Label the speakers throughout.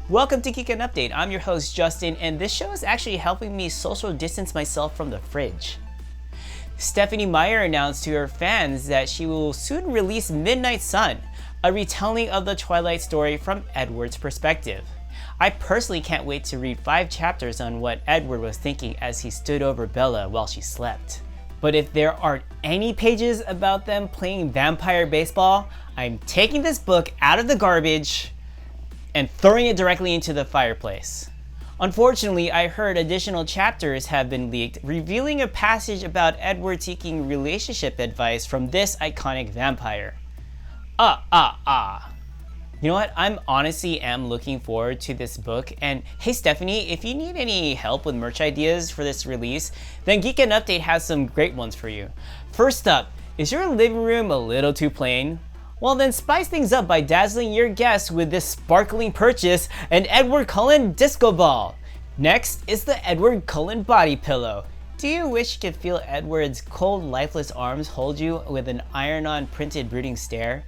Speaker 1: Welcome to Geekend Update. I'm your host Justin, and this show is actually helping me social distance myself from the fridge. Stephenie Meyer announced to her fans that she will soon release Midnight Sun, a retelling of the Twilight story from Edward's perspective. I personally can't wait to read 5 chapters on what Edward was thinking as he stood over Bella while she slept. But if there aren't any pages about them playing vampire baseball, I'm taking this book out of the garbage and throwing it directly into the fireplace. Unfortunately, I heard additional chapters have been leaked, revealing a passage about Edward seeking relationship advice from this iconic vampire. You know what? I'm honestly am looking forward to this book. And hey Stephenie, if you need any help with merch ideas for this release, then Geekend Update has some great ones for you. First up, is your living room a little too plain? Well then spice things up by dazzling your guests with this sparkling purchase, an Edward Cullen disco ball. Next is the Edward Cullen body pillow. Do you wish you could feel Edward's cold, lifeless arms hold you with an iron-on printed brooding stare?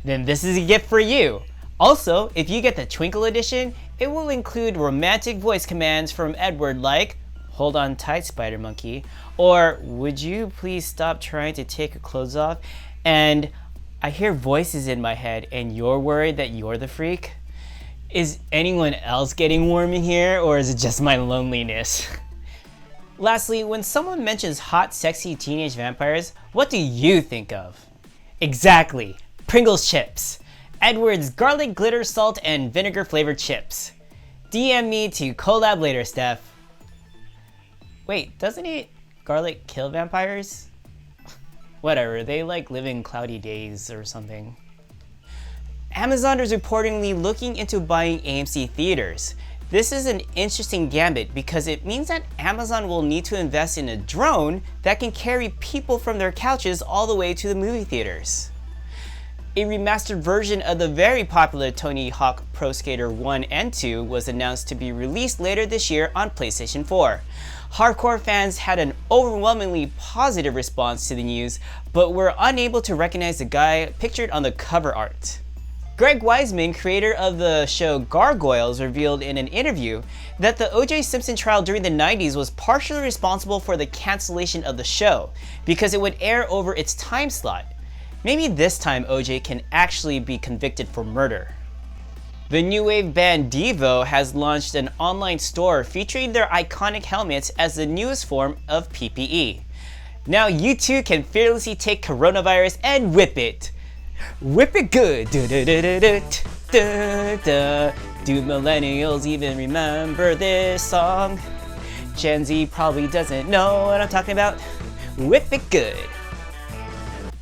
Speaker 1: Then this is a gift for you. Also, if you get the Twinkle edition, it will include romantic voice commands from Edward like, "Hold on tight, Spider Monkey," or "Would you please stop trying to take your clothes off?" and "I hear voices in my head and you're worried that you're the freak." Is anyone else getting warm in here, or is it just my loneliness? Lastly, when someone mentions hot, sexy teenage vampires, what do you think of? Exactly, Pringles chips. Edward's garlic glitter salt and vinegar flavored chips. DM me to collab later, Steph. Wait, doesn't eat garlic kill vampires? Whatever, they like live in cloudy days or something. Amazon is reportedly looking into buying AMC theaters. This is an interesting gambit because it means that Amazon will need to invest in a drone that can carry people from their couches all the way to the movie theaters. A remastered version of the very popular Tony Hawk Pro Skater 1 and 2 was announced to be released later this year on PlayStation 4. Hardcore fans had an overwhelmingly positive response to the news, but were unable to recognize the guy pictured on the cover art. Greg Weisman, creator of the show Gargoyles, revealed in an interview that the O.J. Simpson trial during the 90s was partially responsible for the cancellation of the show, because it would air over its time slot. Maybe this time OJ can actually be convicted for murder. The new wave band Devo has launched an online store featuring their iconic helmets as the newest form of PPE. Now you too can fearlessly take coronavirus and whip it. Whip it good. Do millennials even remember this song? Gen Z probably doesn't know what I'm talking about. Whip it good.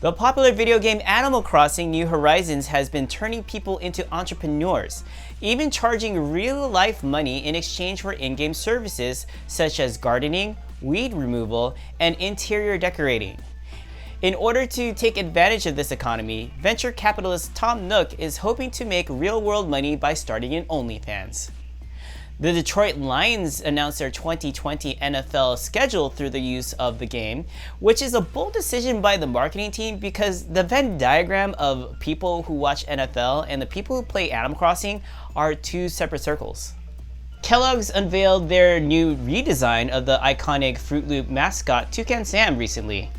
Speaker 1: The popular video game Animal Crossing New Horizons has been turning people into entrepreneurs, even charging real-life money in exchange for in-game services such as gardening, weed removal, and interior decorating. In order to take advantage of this economy, venture capitalist Tom Nook is hoping to make real-world money by starting an OnlyFans. The Detroit Lions announced their 2020 NFL schedule through the use of the game, which is a bold decision by the marketing team because the Venn diagram of people who watch NFL and the people who play Animal Crossing are 2 separate circles. Kellogg's unveiled their new redesign of the iconic Fruit Loop mascot Toucan Sam recently.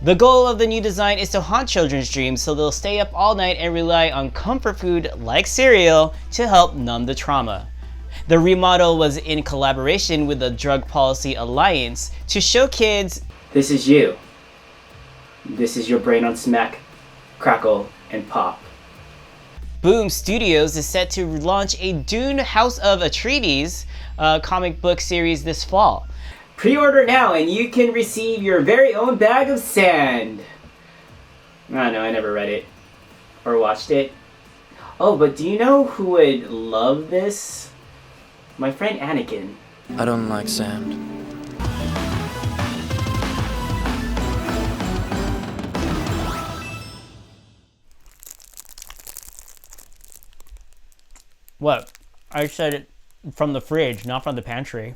Speaker 1: The goal of the new design is to haunt children's dreams so they'll stay up all night and rely on comfort food like cereal to help numb the trauma. The remodel was in collaboration with the Drug Policy Alliance to show kids, this is you. This is your brain on smack, crackle, and pop. Boom Studios is set to launch a Dune House of Atreides comic book series this fall. Pre-order now and you can receive your very own bag of sand. I know, I never read it or watched it. Oh, but do you know who would love this? My friend Anakin.
Speaker 2: I don't like sand.
Speaker 1: What? I said it from the fridge, not from the pantry.